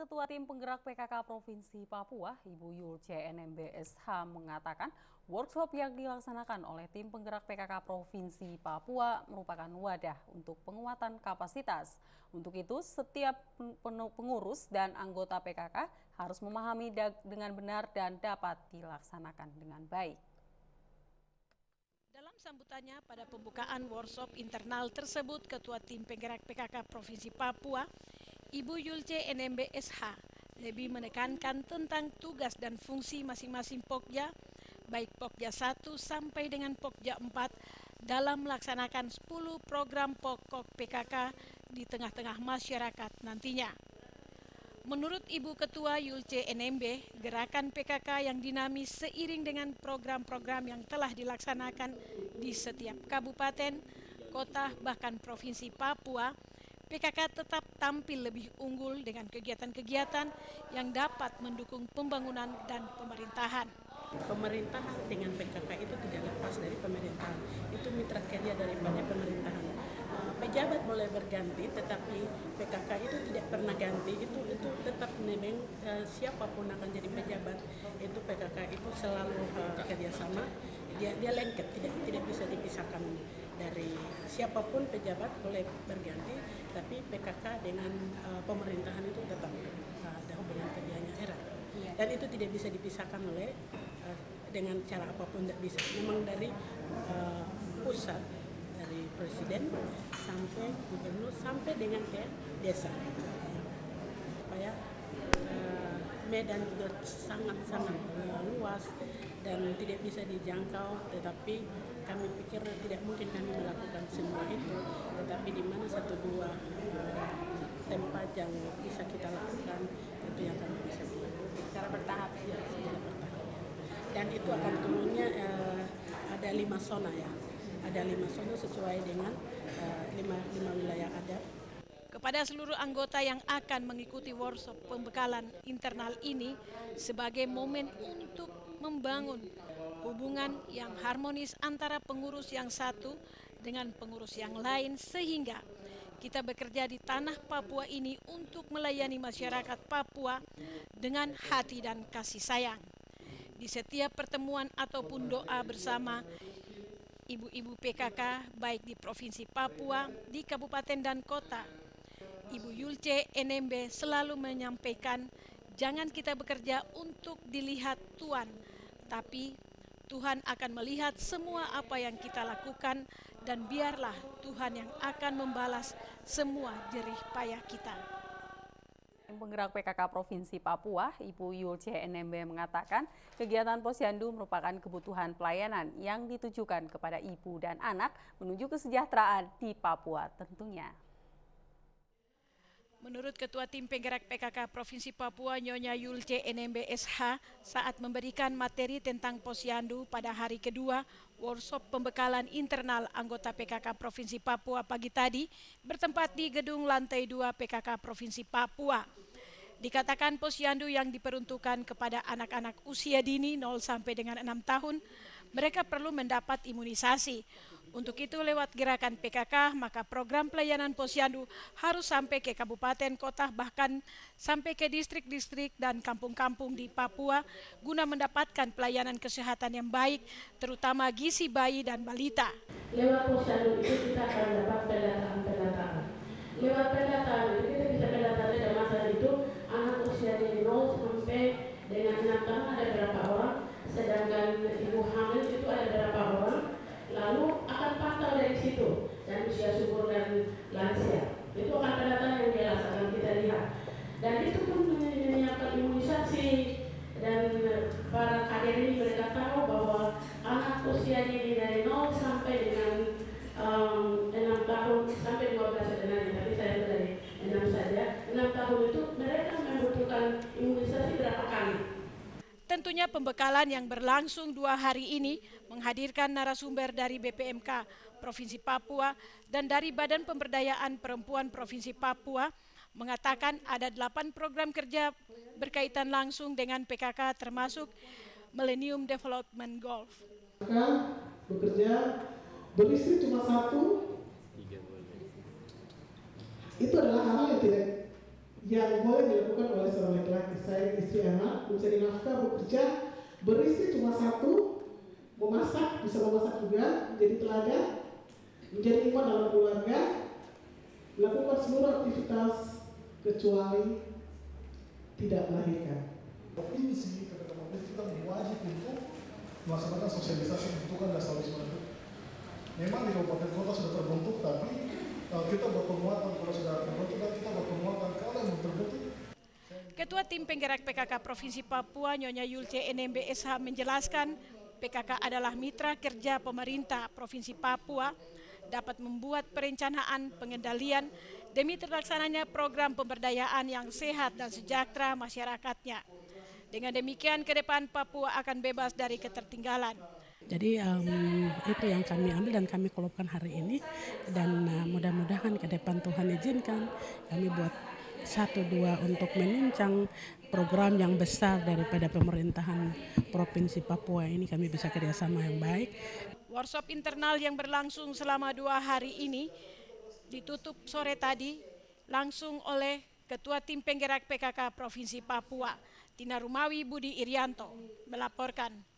Ketua Tim Penggerak PKK Provinsi Papua, Ibu Yulce NMB-SH mengatakan workshop yang dilaksanakan oleh Tim Penggerak PKK Provinsi Papua merupakan wadah untuk penguatan kapasitas. Untuk itu, setiap pengurus dan anggota PKK harus memahami dengan benar dan dapat dilaksanakan dengan baik. Dalam sambutannya pada pembukaan workshop internal tersebut, Ketua Tim Penggerak PKK Provinsi Papua, Ibu Yulce NMB-SH lebih menekankan tentang tugas dan fungsi masing-masing Pokja, baik Pokja 1 sampai dengan Pokja 4 dalam melaksanakan 10 program pokok PKK di tengah-tengah masyarakat nantinya. Menurut Ibu Ketua Yulce NMB, gerakan PKK yang dinamis seiring dengan program-program yang telah dilaksanakan di setiap kabupaten, kota, bahkan provinsi Papua, PKK tetap tampil lebih unggul dengan kegiatan-kegiatan yang dapat mendukung pembangunan dan pemerintahan. Pemerintahan dengan PKK itu tidak lepas dari pemerintahan, itu mitra kerja daripada pemerintahan. Pejabat boleh berganti, tetapi PKK itu tidak pernah ganti, itu tetap nebeng siapapun akan jadi pejabat, itu PKK itu selalu kerjasama, dia lengket, tidak bisa dipisahkan dari siapapun pejabat boleh berganti, tapi PKK dengan pemerintahan itu tetap ada hubungan kerjanya erat. Dan itu tidak bisa dipisahkan oleh dengan cara apapun, tidak bisa. Memang dari pusat, dari presiden sampai gubernur sampai dengan ke desa. Supaya Medan juga sangat-sangat luas dan tidak bisa dijangkau, tetapi kami pikir tidak mungkin kami melakukan semua itu, tetapi di mana satu dua tempat yang bisa kita lakukan itu yang kami bisa lakukan secara bertahap, ya, secara bertahap. Dan itu akan turunnya ada 5 zona ya, ada 5 zona sesuai dengan 5 wilayah adat. Kepada seluruh anggota yang akan mengikuti workshop pembekalan internal ini sebagai momen untuk membangun hubungan yang harmonis antara pengurus yang satu dengan pengurus yang lain, sehingga kita bekerja di tanah Papua ini untuk melayani masyarakat Papua dengan hati dan kasih sayang. Di setiap pertemuan ataupun doa bersama ibu-ibu PKK baik di Provinsi Papua, di kabupaten dan kota, Ibu Yulce NMB selalu menyampaikan, jangan kita bekerja untuk dilihat Tuhan, tapi Tuhan akan melihat semua apa yang kita lakukan, dan biarlah Tuhan yang akan membalas semua jerih payah kita. Penggerak PKK Provinsi Papua, Ibu Yulce NMB mengatakan kegiatan Posyandu merupakan kebutuhan pelayanan yang ditujukan kepada ibu dan anak menuju kesejahteraan di Papua tentunya. Menurut Ketua Tim Penggerak PKK Provinsi Papua, Nyonya Yulce NMB-SH, saat memberikan materi tentang Posyandu pada hari kedua workshop pembekalan internal anggota PKK Provinsi Papua pagi tadi, bertempat di gedung lantai 2 PKK Provinsi Papua. Dikatakan Posyandu yang diperuntukkan kepada anak-anak usia dini 0 sampai dengan 6 tahun, mereka perlu mendapat imunisasi. Untuk itu lewat gerakan PKK, maka program pelayanan Posyandu harus sampai ke kabupaten, kota, bahkan sampai ke distrik-distrik dan kampung-kampung di Papua guna mendapatkan pelayanan kesehatan yang baik, terutama gizi bayi dan balita. Lewat Posyandu itu kita akan dapat pendataan. Lewat pendataan itu kita bisa pendataan pada masa itu anak usia dari 0 sampai dengan 6 tahun ada berapa orang, sedangkan ibu hamil itu ada berapa orang. Lalu akan pantau dari situ, dan usia subur dan lansia itu akan pendataan yang jelas akan kita lihat, dan itu pun menyiapkan imunisasi, dan para kader ini mereka tahu bahwa anak usia dini dari 0 sampai dengan 6 tahun sampai 12 sebenarnya, tapi saya dari 6 saja. 6 tahun itu mereka membutuhkan imunisasi berapa kali? Tentunya pembekalan yang berlangsung 2 hari ini menghadirkan narasumber dari BPMK Provinsi Papua dan dari Badan Pemberdayaan Perempuan Provinsi Papua, mengatakan ada 8 program kerja berkaitan langsung dengan PKK, termasuk Millennium Development Goals. Bekerja beristri cuma 1, itu adalah hal yang tidak yang boleh dilakukan oleh seorang laki-laki, saya istri anak, mencari nafkah, bekerja, beristri cuma satu, memasak, bisa memasak juga, menjadi teladan, menjadi iman dalam keluarga, melakukan seluruh aktivitas kecuali tidak melahirkan. Provinsi, kita wajib untuk melaksanakan sosialisasi pembentukan dasar wisma itu. Memang di kabupaten kota sudah terbentuk, tapi kita buat penguatan, kalau sudah terbentuk dan kita buat penguatan, kalau yang terbentuk. Ketua Tim Penggerak PKK Provinsi Papua, Nyonya Yulce NMBSH menjelaskan PKK adalah mitra kerja pemerintah Provinsi Papua, dapat membuat perencanaan pengendalian demi terlaksananya program pemberdayaan yang sehat dan sejahtera masyarakatnya. Dengan demikian ke depan Papua akan bebas dari ketertinggalan. Jadi itu yang kami ambil dan kami kolopkan hari ini, dan mudah-mudahan ke depan Tuhan izinkan kami buat 1-2 untuk menincang program yang besar daripada pemerintahan Provinsi Papua ini, kami bisa kerjasama yang baik. Workshop internal yang berlangsung selama 2 hari ini ditutup sore tadi langsung oleh Ketua Tim Penggerak PKK Provinsi Papua, Tina Rumawi Budi Irianto, melaporkan.